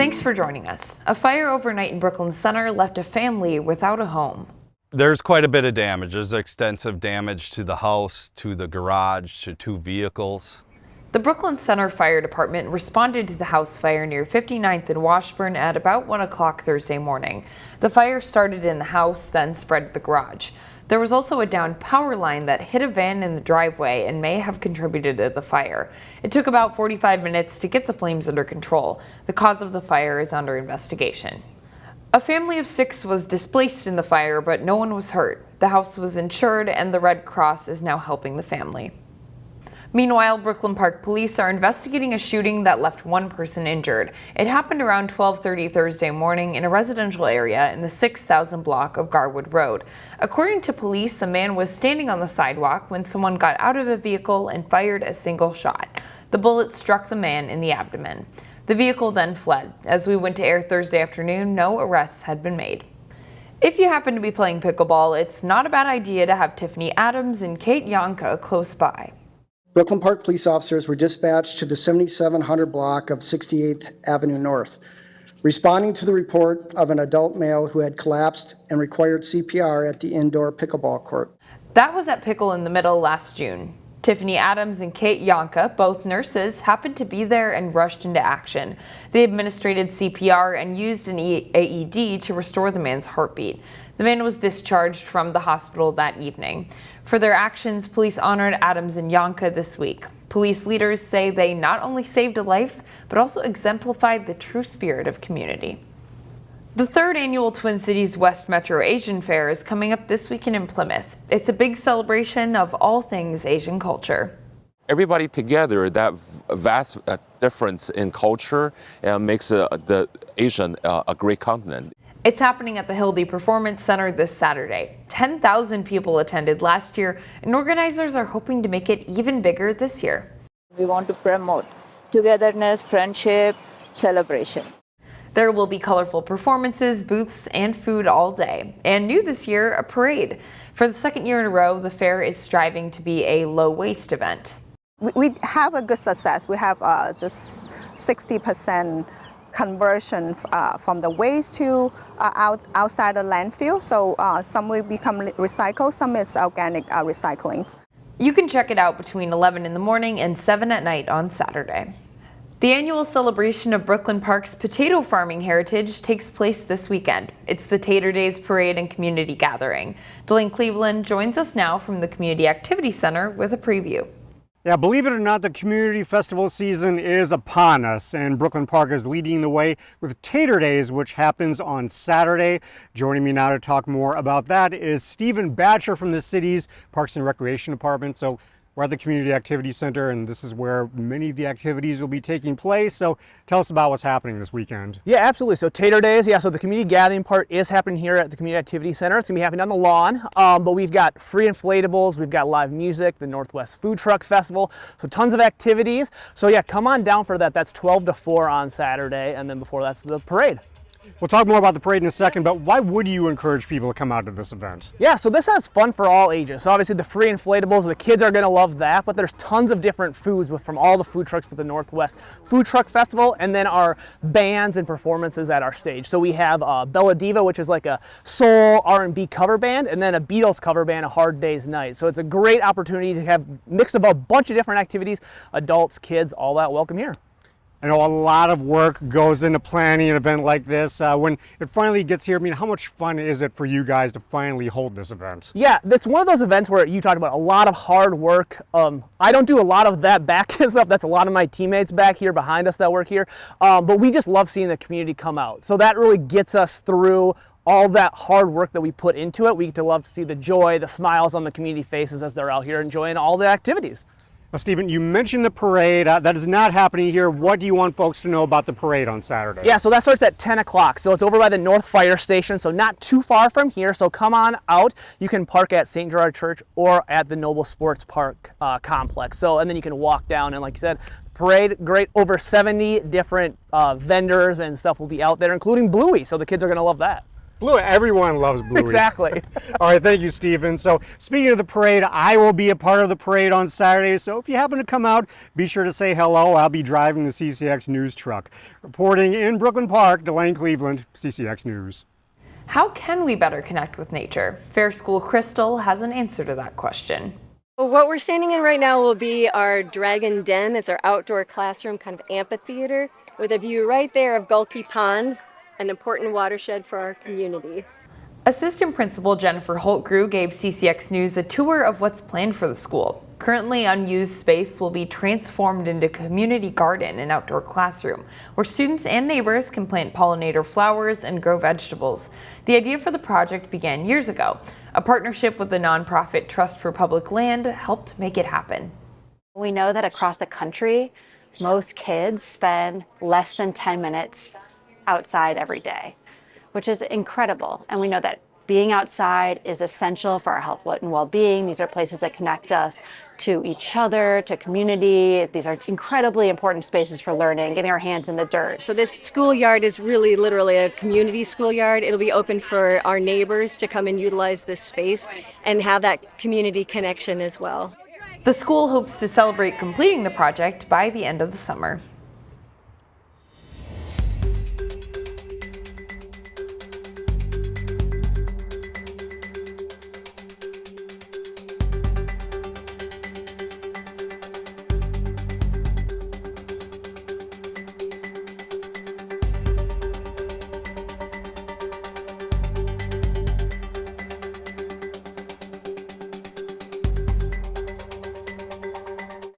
Thanks for joining us. A fire overnight in Brooklyn Center left a family without a home. There's quite a bit of damage. There's extensive damage to the house, to the garage, to 2 vehicles. The Brooklyn Center Fire Department responded to the house fire near 59th and Washburn at about 1 o'clock Thursday morning. The fire started in the house, then spread to the garage. There was also a downed power line that hit a van in the driveway and may have contributed to the fire. It took about 45 minutes to get the flames under control. The cause of the fire is under investigation. A family of 6 was displaced in the fire, but no one was hurt. The house was insured and the Red Cross is now helping the family. Meanwhile, Brooklyn Park police are investigating a shooting that left 1 person injured. It happened around 12:30 Thursday morning in a residential area in the 6000 block of Garwood Road. According to police, a man was standing on the sidewalk when someone got out of a vehicle and fired a single shot. The bullet struck the man in the abdomen. The vehicle then fled. As we went to air Thursday afternoon, no arrests had been made. If you happen to be playing pickleball, it's not a bad idea to have Tiffany Adams and Kate Yonka close by. Brooklyn Park police officers were dispatched to the 7700 block of 68th Avenue North, responding to the report of an adult male who had collapsed and required CPR at the indoor pickleball court. That was at Pickle in the Middle last June. Tiffany Adams and Kate Yonka, both nurses, happened to be there and rushed into action. They administered CPR and used an AED to restore the man's heartbeat. The man was discharged from the hospital that evening. For their actions, police honored Adams and Yonka this week. Police leaders say they not only saved a life, but also exemplified the true spirit of community. The 3rd annual Twin Cities West Metro Asian Fair is coming up this weekend in Plymouth. It's a big celebration of all things Asian culture. Everybody together, that vast difference in culture makes the Asian a great continent. It's happening at the Hildy Performance Center this Saturday. 10,000 people attended last year, and organizers are hoping to make it even bigger this year. We want to promote togetherness, friendship, celebration. There will be colorful performances, booths, and food all day. And new this year, a parade. For the 2nd year in a row, the fair is striving to be a low-waste event. We have a good success. We have just 60% conversion from the waste to outside the landfill. So some will become recycled, some is organic recycling. You can check it out between 11 in the morning and 7 at night on Saturday. The annual celebration of Brooklyn Park's potato farming heritage takes place this weekend. It's the Tater Daze parade and community gathering. Delane Cleveland joins us now from the Community Activity Center with a preview. Yeah, believe it or not, the community festival season is upon us, and Brooklyn Park is leading the way with Tater Daze, which happens on Saturday. Joining me now to talk more about that is Stephen Batcher from the city's Parks and Recreation Department. So we're at the Community Activity Center, and this is where many of the activities will be taking place. So tell us about what's happening this weekend. Yeah, absolutely. So Tater Daze, so the community gathering part is happening here at the Community Activity Center. It's going to be happening on the lawn, but we've got free inflatables, we've got live music, the Northwest Food Truck Festival, so tons of activities. So yeah, come on down for that. That's 12 to 4 on Saturday, and then before that's the parade. We'll talk more about the parade in a second, but why would you encourage people to come out to this event? Yeah, so this has fun for all ages. So obviously the free inflatables, the kids are going to love that, but there's tons of different foods from all the food trucks for the Northwest Food Truck Festival, and then our bands and performances at our stage. So we have Bella Diva, which is like a soul R&B cover band, and then a Beatles cover band, A Hard Day's Night. So it's a great opportunity to have a mix of a bunch of different activities, adults, kids, all that. Welcome here. I know a lot of work goes into planning an event like this. When it finally gets here, I mean, how much fun is it for you guys to finally hold this event? Yeah, it's one of those events where you talked about a lot of hard work. I don't do a lot of that back end stuff. That's a lot of my teammates back here behind us that work here. But we just love seeing the community come out. So that really gets us through all that hard work that we put into it. We get to love to see the joy, the smiles on the community faces as they're out here enjoying all the activities. Now, Stephen, you mentioned the parade. That is not happening here. What do you want folks to know about the parade on Saturday? Yeah, so that starts at 10 o'clock. So it's over by the North Fire Station, so not too far from here. So come on out. You can park at St. Gerard Church or at the Noble Sports Park complex. So, and then you can walk down, and like you said, parade, great, over 70 different vendors and stuff will be out there, including Bluey. So the kids are going to love that. Blue, everyone loves Bluey. Exactly. All right, thank you, Stephen. So speaking of the parade, I will be a part of the parade on Saturday. So if you happen to come out, be sure to say hello. I'll be driving the CCX News truck. Reporting in Brooklyn Park, Delane Cleveland, CCX News. How can we better connect with nature? Fair School Crystal has an answer to that question. What we're standing in right now will be our Dragon Den. It's our outdoor classroom kind of amphitheater with a view right there of Gulkey Pond, an important watershed for our community. Assistant Principal Jennifer Holtgrew gave CCX News a tour of what's planned for the school. Currently unused space will be transformed into community garden and outdoor classroom, where students and neighbors can plant pollinator flowers and grow vegetables. The idea for the project began years ago. A partnership with the nonprofit Trust for Public Land helped make it happen. We know that across the country, most kids spend less than 10 minutes outside every day, which is incredible. And we know that being outside is essential for our health and well-being. These are places that connect us to each other, to community. These are incredibly important spaces for learning, getting our hands in the dirt. So this schoolyard is really literally a community schoolyard. It'll be open for our neighbors to come and utilize this space and have that community connection as well. The school hopes to celebrate completing the project by the end of the summer.